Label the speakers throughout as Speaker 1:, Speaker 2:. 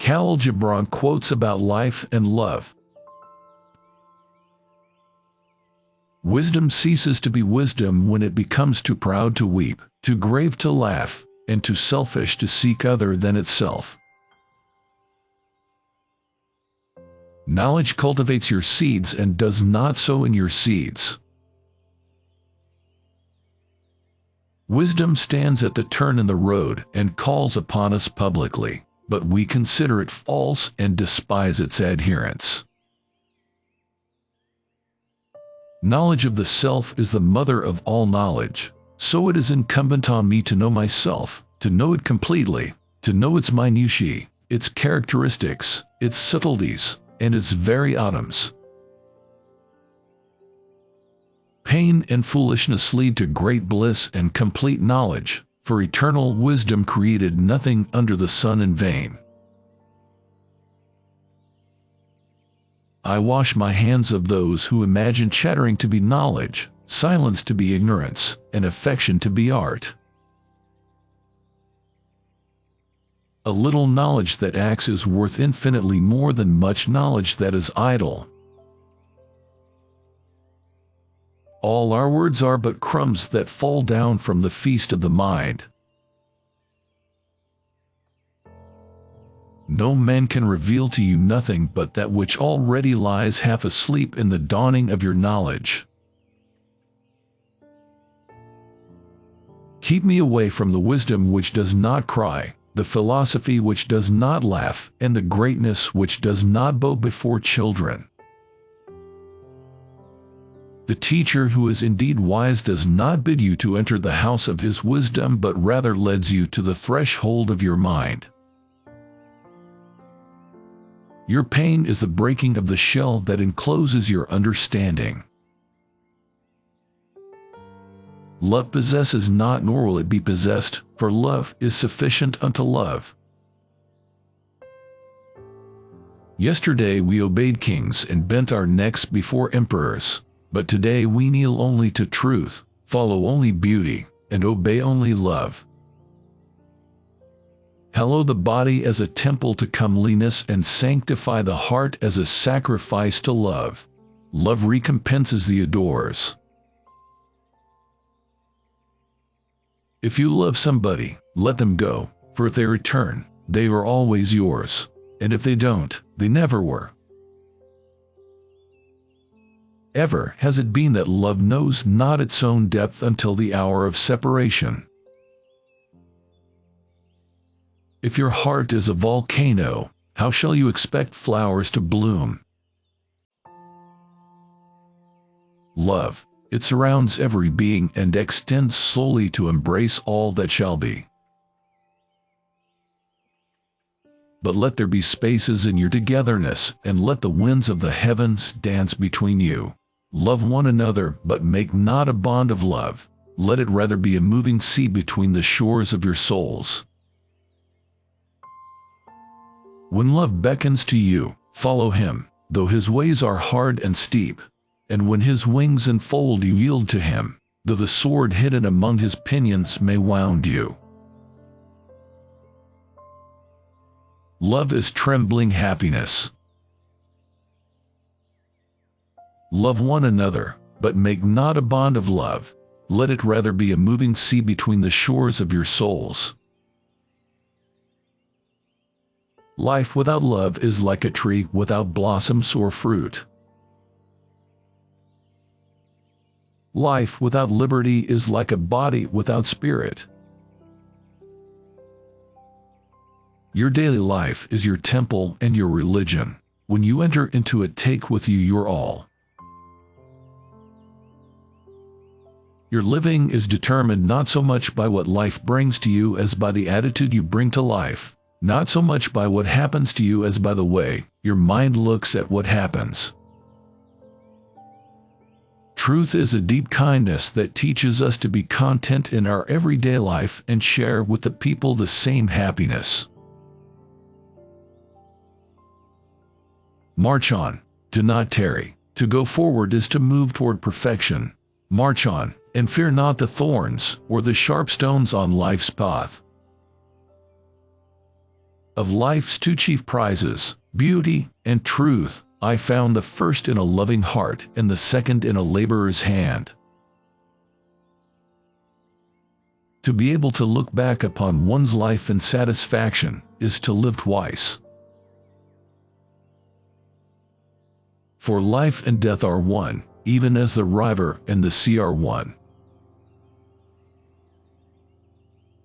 Speaker 1: Khalil Gibran quotes about life and love. Wisdom ceases to be wisdom when it becomes too proud to weep, too grave to laugh, and too selfish to seek other than itself. Knowledge cultivates your seeds and does not sow in your seeds. Wisdom stands at the turn in the road and calls upon us publicly, but we consider it false and despise its adherents. Knowledge of the self is the mother of all knowledge, so it is incumbent on me to know myself, to know it completely, to know its minutiae, its characteristics, its subtleties, and its very atoms. Pain and foolishness lead to great bliss and complete knowledge, for eternal wisdom created nothing under the sun in vain. I wash my hands of those who imagine chattering to be knowledge, silence to be ignorance, and affection to be art. A little knowledge that acts is worth infinitely more than much knowledge that is idle. All our words are but crumbs that fall down from the feast of the mind. No man can reveal to you nothing but that which already lies half asleep in the dawning of your knowledge. Keep me away from the wisdom which does not cry, the philosophy which does not laugh, and the greatness which does not bow before children. The teacher who is indeed wise does not bid you to enter the house of his wisdom, but rather leads you to the threshold of your mind. Your pain is the breaking of the shell that encloses your understanding. Love possesses not, nor will it be possessed, for love is sufficient unto love. Yesterday we obeyed kings and bent our necks before emperors, but today we kneel only to truth, follow only beauty, and obey only love. Hallow the body as a temple to comeliness and sanctify the heart as a sacrifice to love. Love recompenses the adorers. If you love somebody, let them go, for if they return, they are always yours, and if they don't, they never were. Ever has it been that love knows not its own depth until the hour of separation. If your heart is a volcano, how shall you expect flowers to bloom? Love, it surrounds every being and extends slowly to embrace all that shall be. But let there be spaces in your togetherness, and let the winds of the heavens dance between you. Love one another, but make not a bond of love. Let it rather be a moving sea between the shores of your souls. When love beckons to you, follow him, though his ways are hard and steep. And when his wings enfold you, yield to him, though the sword hidden among his pinions may wound you. Love is trembling happiness. Love one another, but make not a bond of love. Let it rather be a moving sea between the shores of your souls. Life without love is like a tree without blossoms or fruit. Life without liberty is like a body without spirit. Your daily life is your temple and your religion. When you enter into it, take with you your all. Your living is determined not so much by what life brings to you as by the attitude you bring to life. Not so much by what happens to you as by the way your mind looks at what happens. Truth is a deep kindness that teaches us to be content in our everyday life and share with the people the same happiness. March on, do not tarry. To go forward is to move toward perfection. March on, and fear not the thorns or the sharp stones on life's path. Of life's two chief prizes, beauty and truth, I found the first in a loving heart and the second in a laborer's hand. To be able to look back upon one's life in satisfaction is to live twice. For life and death are one, even as the river and the sea are one.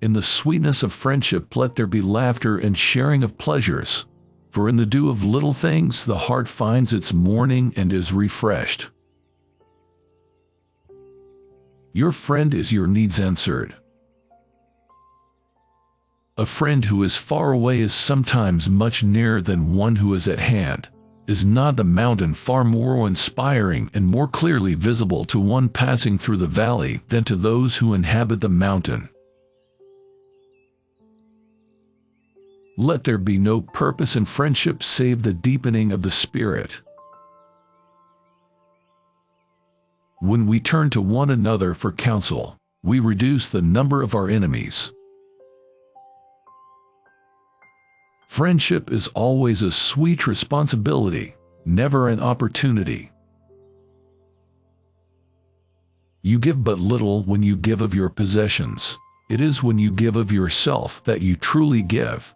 Speaker 1: In the sweetness of friendship let there be laughter and sharing of pleasures, for in the dew of little things the heart finds its morning and is refreshed. Your friend is your needs answered. A friend who is far away is sometimes much nearer than one who is at hand. Is not the mountain far more inspiring and more clearly visible to one passing through the valley than to those who inhabit the mountain? Let there be no purpose in friendship save the deepening of the spirit. When we turn to one another for counsel, we reduce the number of our enemies. Friendship is always a sweet responsibility, never an opportunity. You give but little when you give of your possessions. It is when you give of yourself that you truly give.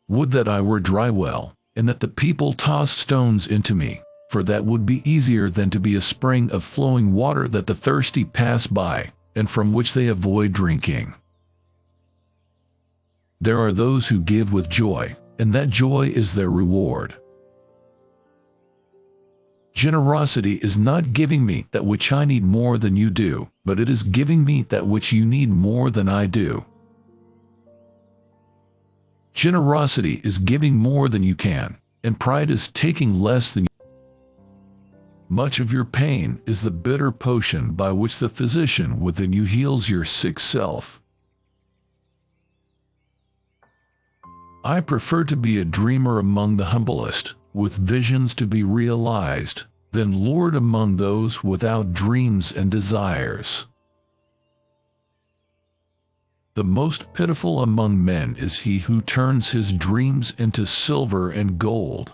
Speaker 1: Would that I were dry well, and that the people tossed stones into me, for that would be easier than to be a spring of flowing water that the thirsty pass by, and from which they avoid drinking. There are those who give with joy, and that joy is their reward. Generosity is not giving me that which I need more than you do, but it is giving me that which you need more than I do. Generosity is giving more than you can, and pride is taking less than you. Much of your pain is the bitter potion by which the physician within you heals your sick self. I prefer to be a dreamer among the humblest, with visions to be realized, than lord among those without dreams and desires. The most pitiful among men is he who turns his dreams into silver and gold.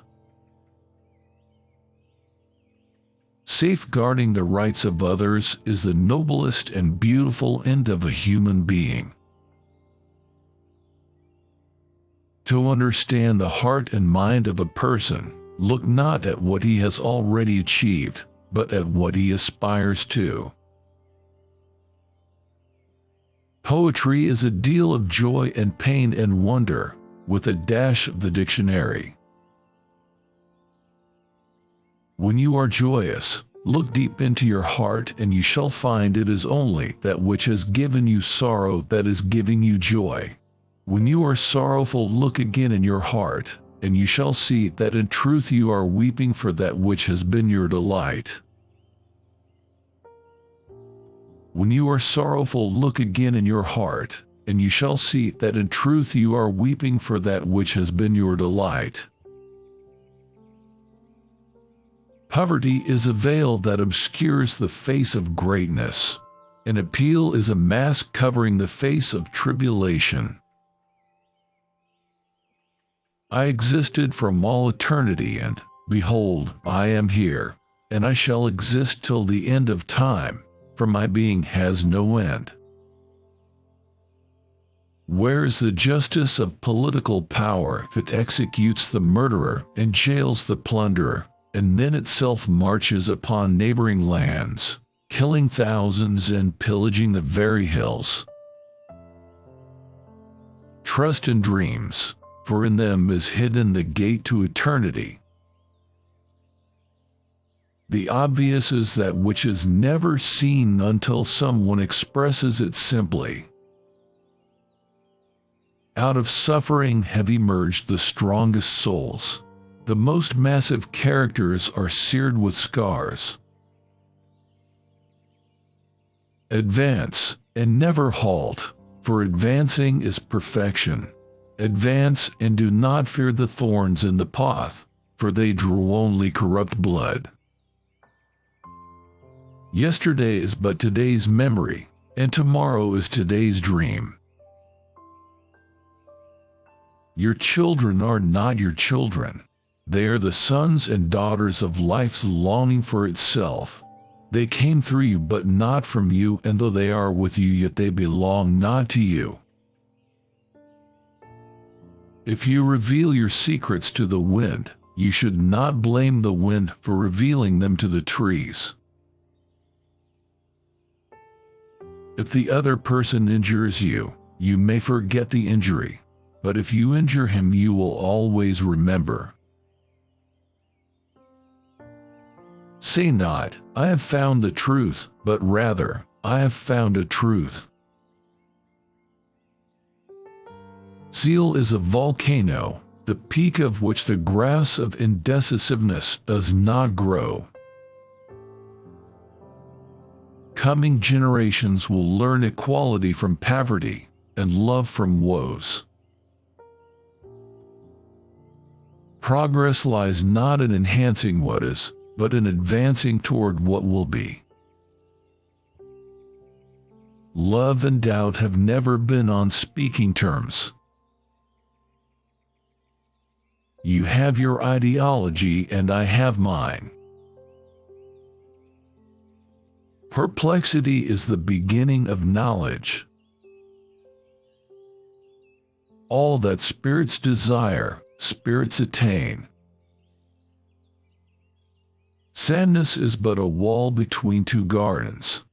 Speaker 1: Safeguarding the rights of others is the noblest and beautiful end of a human being. To understand the heart and mind of a person, look not at what he has already achieved, but at what he aspires to. Poetry is a deal of joy and pain and wonder, with a dash of the dictionary. When you are joyous, look deep into your heart and you shall find it is only that which has given you sorrow that is giving you joy. When you are sorrowful, look again in your heart, and you shall see that in truth you are weeping for that which has been your delight. When you are sorrowful, look again in your heart, and you shall see that in truth you are weeping for that which has been your delight. Poverty is a veil that obscures the face of greatness. An appeal is a mask covering the face of tribulation. I existed from all eternity, and, behold, I am here, and I shall exist till the end of time, for my being has no end. Where is the justice of political power if it executes the murderer and jails the plunderer, and then itself marches upon neighboring lands, killing thousands and pillaging the very hills? Trust in dreams, for in them is hidden the gate to eternity. The obvious is that which is never seen until someone expresses it simply. Out of suffering have emerged the strongest souls. The most massive characters are seared with scars. Advance, and never halt, for advancing is perfection. Advance, and do not fear the thorns in the path, for they draw only corrupt blood. Yesterday is but today's memory, and tomorrow is today's dream. Your children are not your children. They are the sons and daughters of life's longing for itself. They came through you but not from you, and though they are with you, yet they belong not to you. If you reveal your secrets to the wind, you should not blame the wind for revealing them to the trees. If the other person injures you, you may forget the injury, but if you injure him, you will always remember. Say not, I have found the truth, but rather, I have found a truth. Zeal is a volcano, the peak of which the grass of indecisiveness does not grow. Coming generations will learn equality from poverty and love from woes. Progress lies not in enhancing what is, but in advancing toward what will be. Love and doubt have never been on speaking terms. You have your ideology and I have mine. Perplexity is the beginning of knowledge. All that spirits desire, spirits attain. Sadness is but a wall between two gardens.